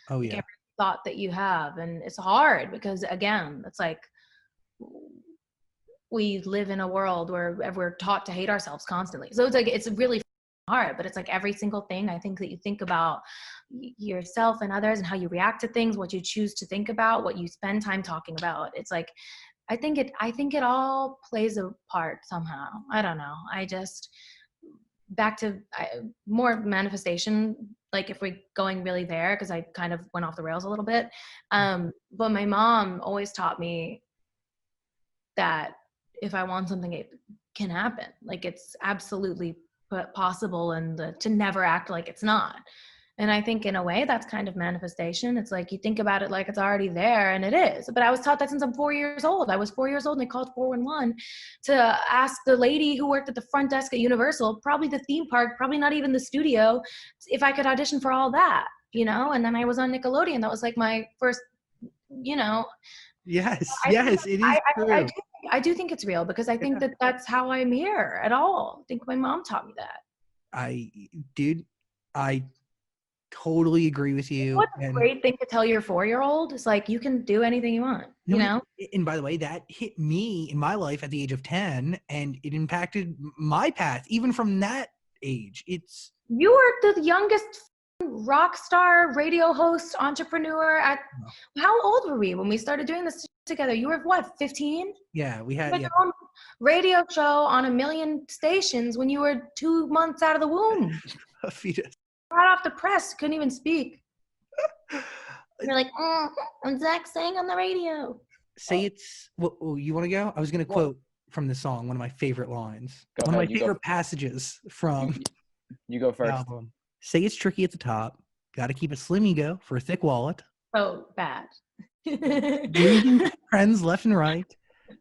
Oh like yeah. every thought that you have. And it's hard because, again, it's like we live in a world where we're taught to hate ourselves constantly. So it's like, it's really hard, but it's like every single thing I think that you think about yourself and others and how you react to things, what you choose to think about, what you spend time talking about. It's like, I think it all plays a part somehow. I don't know. I just, back to more manifestation, like if we're going really there, because I kind of went off the rails a little bit. But my mom always taught me that if I want something, it can happen. Like it's absolutely possible, and to never act like it's not. And I think in a way that's kind of manifestation. It's like you think about it like it's already there, and it is. But I was taught that since I'm 4 years old. I was 4 years old and they called 411 to ask the lady who worked at the front desk at Universal, probably the theme park, probably not even the studio, if I could audition for all that, you know? And then I was on Nickelodeon. That was like my first, you know, Yes, I think yes, it is true. I do think it's real, because I think Yeah. that that's how I'm here at all. I think my mom taught me that. I, dude, I totally agree with you. What a And great thing to tell your 4-year-old. It's like, you can do anything you want, you no, know? and by the way, that hit me in my life at the age of 10, and it impacted my path even from that age. It's You were the youngest rock star, radio host, entrepreneur at, how old were we when we started doing this together? You were what, 15? yeah, we You had had yeah. your own radio show on a million stations when you were 2 months out of the womb. A fetus. Right off the press, couldn't even speak. You're like, I'm Zach saying on the radio. Say it's well, you want to go? I was going to Well, quote from the song, one of my favorite lines, Go one of ahead. my You go. favorite passages from You go the first. album. Say it's tricky at the top. Got to keep it slim, you go, for a thick wallet. So bad. Losing friends left and right,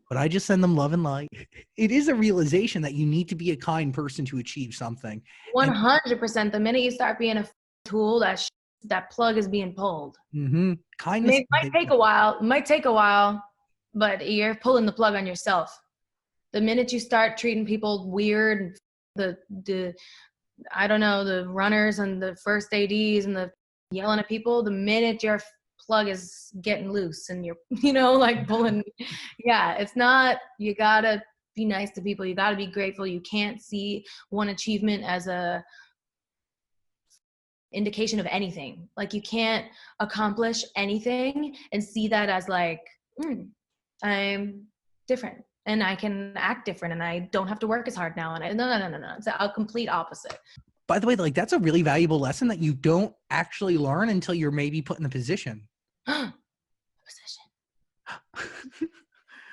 but I just send them love and light. It is a realization that you need to be a kind person to achieve something. 100%. The minute you start being a tool, that plug is being pulled. Kindness. It might take a while, but you're pulling the plug on yourself. The minute you start treating people weird, the I don't know, the runners and the first ADs and the yelling at people, the minute your plug is getting loose and you're, like pulling, yeah, it's not, you gotta be nice to people. You gotta be grateful. You can't see one achievement as a indication of anything. Like you can't accomplish anything and see that as like, I'm different and I can act different and I don't have to work as hard now. And no. It's a complete opposite. By the way, like that's a really valuable lesson that you don't actually learn until you're maybe put in a position.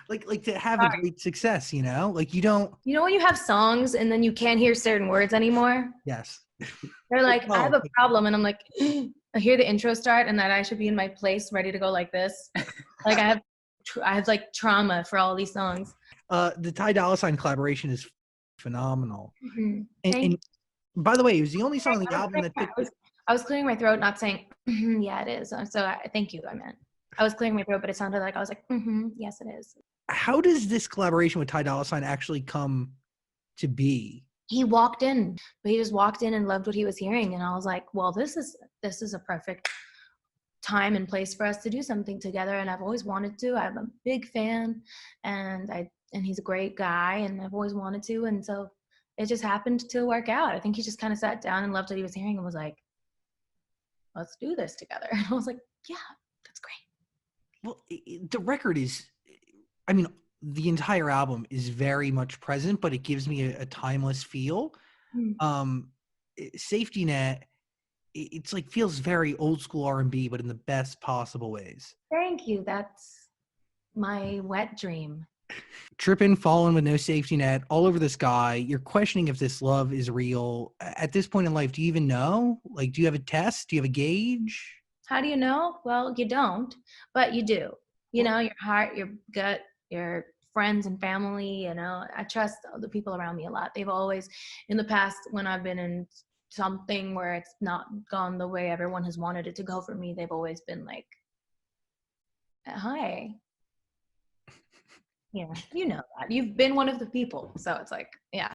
like to have a great success, like you don't. When you have songs and then you can't hear certain words anymore? Yes. They're like, I have a problem. And I'm like, I hear the intro start and that I should be in my place ready to go like this. Like I have like trauma for all these songs. The Ty Dolla $ign collaboration is phenomenal. Mm-hmm. And by the way, it was the only song on the album that took. I was clearing my throat, not saying, yeah, it is. So thank you. I was clearing my throat, but it sounded like I was like, yes, it is. How does this collaboration with Ty Dolla $ign actually come to be? He walked in, but he just walked in and loved what he was hearing. And I was like, well, this is a perfect time and place for us to do something together. And I've always wanted to. I'm a big fan and he's a great guy and I've always wanted to. And so it just happened to work out. I think he just kind of sat down and loved what he was hearing and was like, let's do this together. And I was like, yeah, that's great. Well, the record is, the entire album is very much present, but it gives me a timeless feel. Safety Net, it's like feels very old school R&B, but in the best possible ways. Thank you. That's my wet dream. Tripping, falling with no safety net, all over the sky. You're questioning if this love is real. At this point in life, do you even know? Like, do you have a test? Do you have a gauge? How do you know? Well, you don't, but you do. Your heart, your gut, your friends and family, I trust the people around me a lot. They've always, in the past, when I've been in something where it's not gone the way everyone has wanted it to go for me, they've always been like, hi. Yeah, you know that. You've been one of the people. So it's like, yeah.